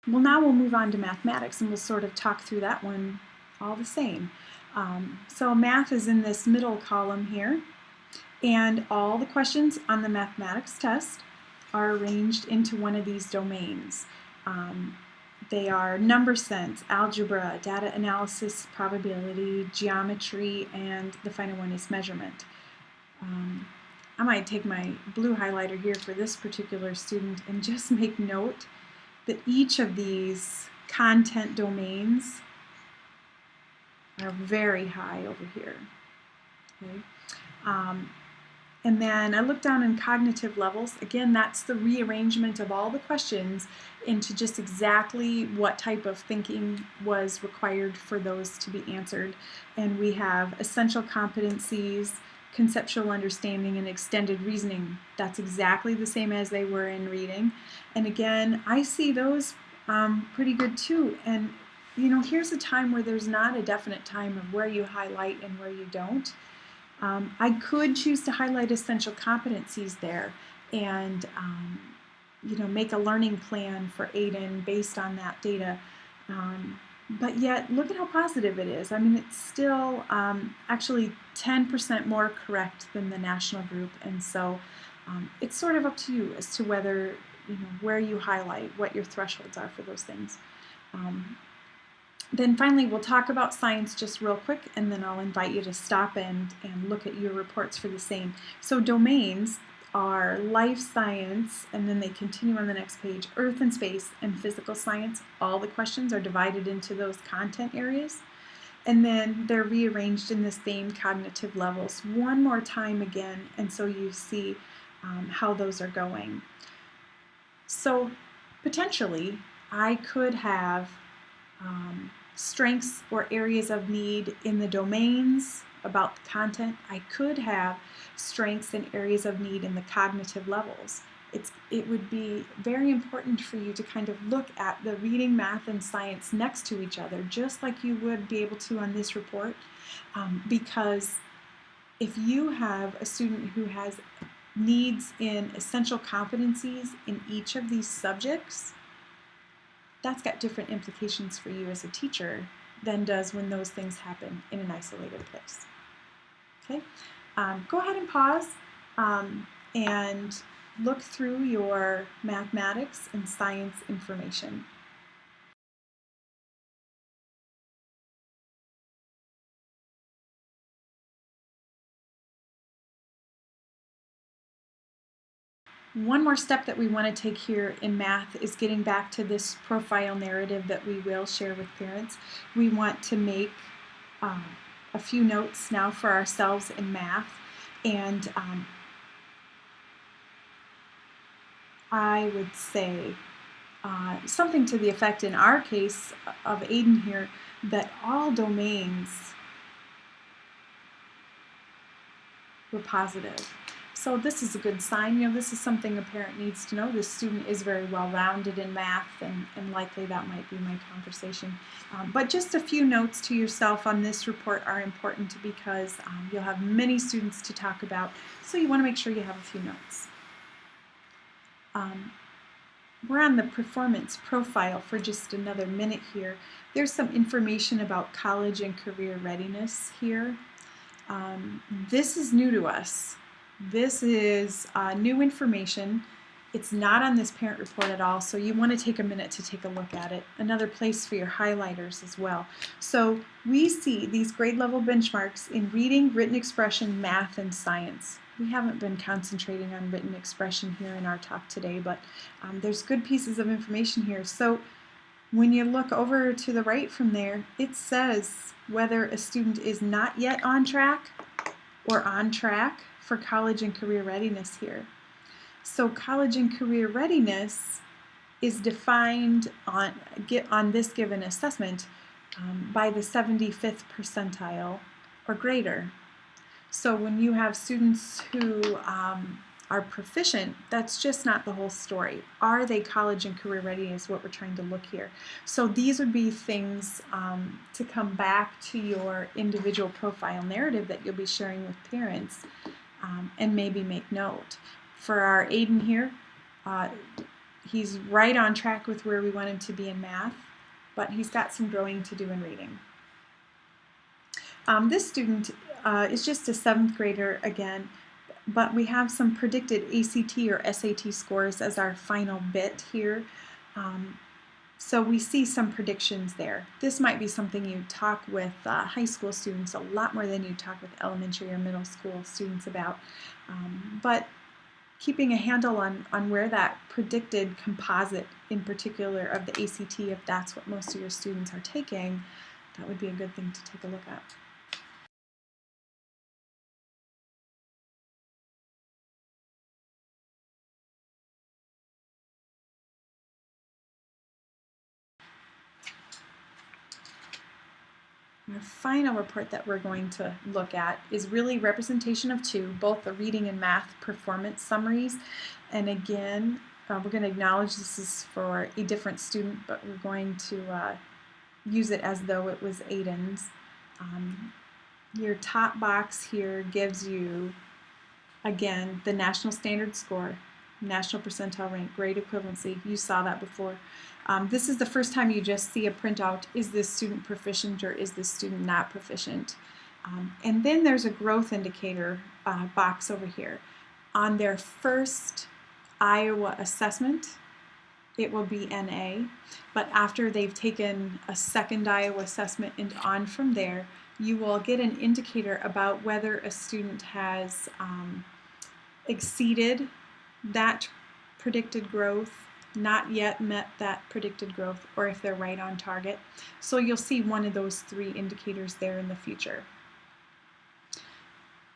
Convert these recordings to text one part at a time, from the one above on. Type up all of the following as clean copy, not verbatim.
Well, now we'll move on to mathematics, and we'll sort of talk through that one all the same. So math is in this middle column here, and all the questions on the mathematics test are arranged into one of these domains. They are number sense, algebra, data analysis, probability, geometry, and the final one is measurement. I might take my blue highlighter here for this particular student and just make note that each of these content domains are very high over here. Okay? And then I look down in cognitive levels. Again, that's the rearrangement of all the questions into just exactly what type of thinking was required for those to be answered. And we have essential competencies, conceptual understanding, and extended reasoning. That's exactly the same as they were in reading. And again, I see those pretty good too. And you know, here's a time where there's not a definite time of where you highlight and where you don't. I could choose to highlight essential competencies there and you know, make a learning plan for Aiden based on that data. But yet, look at how positive it is. I mean, it's still actually 10% more correct than the national group, and so it's sort of up to you as to whether, you know, where you highlight, what your thresholds are for those things. Then finally, we'll talk about science just real quick, and then I'll invite you to stop and look at your reports for the same. So domains are life science, and then they continue on the next page, earth and space and physical science. All the questions are divided into those content areas, and then they're rearranged in the same cognitive levels one more time again, and so you see how those are going. So potentially, I could have strengths or areas of need in the domains about the content. I could have strengths and areas of need in the cognitive levels. It would be very important for you to kind of look at the reading, math, and science next to each other, just like you would be able to on this report, because if you have a student who has needs in essential competencies in each of these subjects, that's got different implications for you as a teacher than does when those things happen in an isolated place. Okay, go ahead and pause and look through your mathematics and science information. One more step that we want to take here in math is getting back to this profile narrative that we will share with parents. We want to make a few notes now for ourselves in math, and I would say something to the effect in our case of Aiden here, that all domains were positive. So this is a good sign. You know, this is something a parent needs to know. This student is very well-rounded in math, and likely that might be my conversation. But just a few notes to yourself on this report are important because you'll have many students to talk about, so you want to make sure you have a few notes. We're on the performance profile for just another minute here. There's some information about college and career readiness here. This is new to us. This is new information. It's not on this parent report at all, so you want to take a minute to take a look at it. Another place for your highlighters as well. So we see these grade level benchmarks in reading, written expression, math, and science. We haven't been concentrating on written expression here in our talk today, but there's good pieces of information here. So when you look over to the right from there, it says whether a student is not yet on track or on track for college and career readiness here. So college and career readiness is defined on this given assessment by the 75th percentile or greater. So when you have students who are proficient, that's just not the whole story. Are they college and career ready is what we're trying to look here. So these would be things to come back to your individual profile narrative that you'll be sharing with parents and maybe make note. For our Aiden here, He's right on track with where we want him to be in math, but he's got some growing to do in reading. This student is just a 7th grader again, but we have some predicted ACT or SAT scores as our final bit here. So we see some predictions there. This might be something you talk with high school students a lot more than you talk with elementary or middle school students about. But keeping a handle on where that predicted composite in particular of the ACT, if that's what most of your students are taking, that would be a good thing to take a look at. The final report that we're going to look at is really representation of 2, both the reading and math performance summaries. And again, we're going to acknowledge this is for a different student, but we're going to use it as though it was Aiden's. Your top box here gives you, again, the national standard score, national percentile rank, grade equivalency. You saw that before. This is the first time you just see a printout. Is this student proficient or is this student not proficient? And then there's a growth indicator box over here. On their first Iowa assessment, it will be NA, but after they've taken a second Iowa assessment and on from there, you will get an indicator about whether a student has exceeded that predicted growth, not yet met that predicted growth, or if they're right on target. So you'll see one of those 3 indicators there in the future.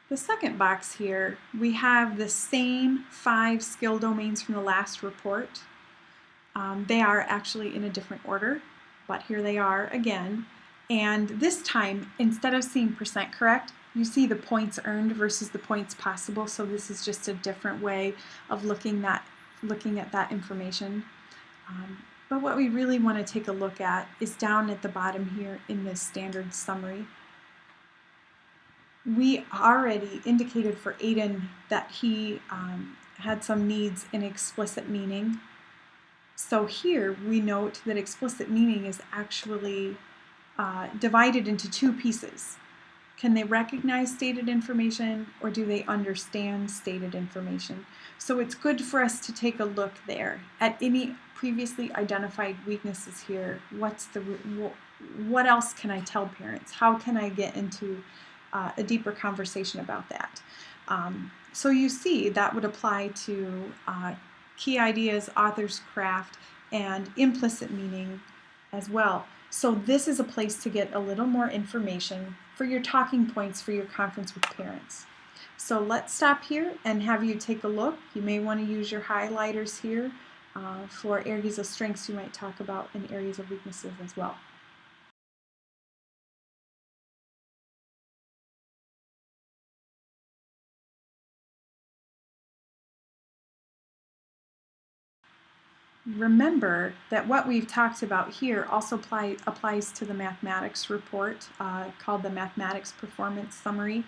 The second box here, we have the same 5 skill domains from the last report. They are actually in a different order, but here they are again. And this time, instead of seeing percent correct, you see the points earned versus the points possible. So this is just a different way of looking at that information. But what we really want to take a look at is down at the bottom here in this standard summary. We already indicated for Aiden that he had some needs in explicit meaning. So here we note that explicit meaning is actually divided into 2 pieces. Can they recognize stated information, or do they understand stated information? So it's good for us to take a look there at any previously identified weaknesses here. What else can I tell parents? How can I get into a deeper conversation about that? So you see that would apply to key ideas, author's craft, and implicit meaning as well. So this is a place to get a little more information for your talking points for your conference with parents. So let's stop here and have you take a look. You may want to use your highlighters here for areas of strengths you might talk about and areas of weaknesses as well. Remember that what we've talked about here also applies to the mathematics report called the Mathematics Performance Summary.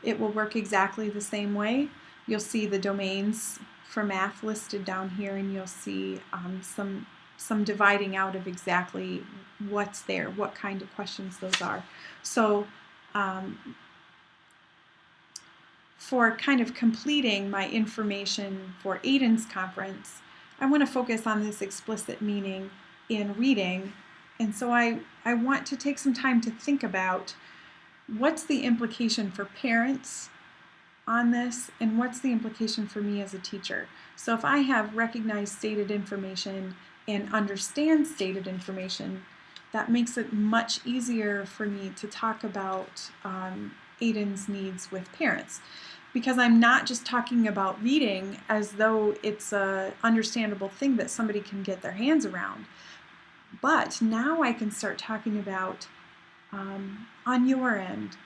It will work exactly the same way. You'll see the domains for math listed down here, and you'll see some dividing out of exactly what's there, what kind of questions those are. So for kind of completing my information for Aiden's conference, I want to focus on this explicit meaning in reading, and so I want to take some time to think about what's the implication for parents on this and what's the implication for me as a teacher. So if I have recognized stated information and understand stated information, that makes it much easier for me to talk about Aiden's needs with parents. Because I'm not just talking about reading as though it's an understandable thing that somebody can get their hands around. But now I can start talking about, on your end,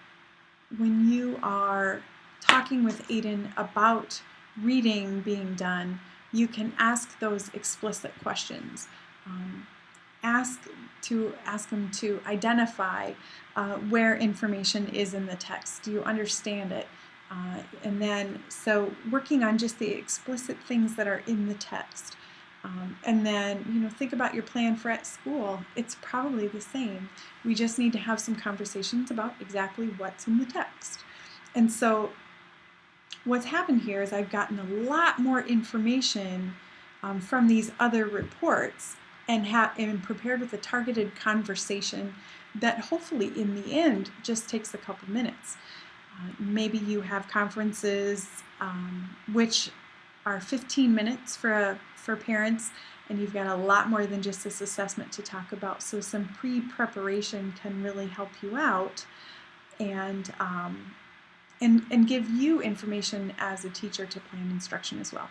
when you are talking with Aiden about reading being done, you can ask those explicit questions. Ask them to identify where information is in the text. Do you understand it? And then, so working on just the explicit things that are in the text. And then, think about your plan for at school. It's probably the same. We just need to have some conversations about exactly what's in the text. And so what's happened here is I've gotten a lot more information from these other reports and prepared with a targeted conversation that hopefully in the end just takes a couple minutes. Maybe you have conferences which are 15 minutes for parents, and you've got a lot more than just this assessment to talk about. So some pre-preparation can really help you out and give you information as a teacher to plan instruction as well.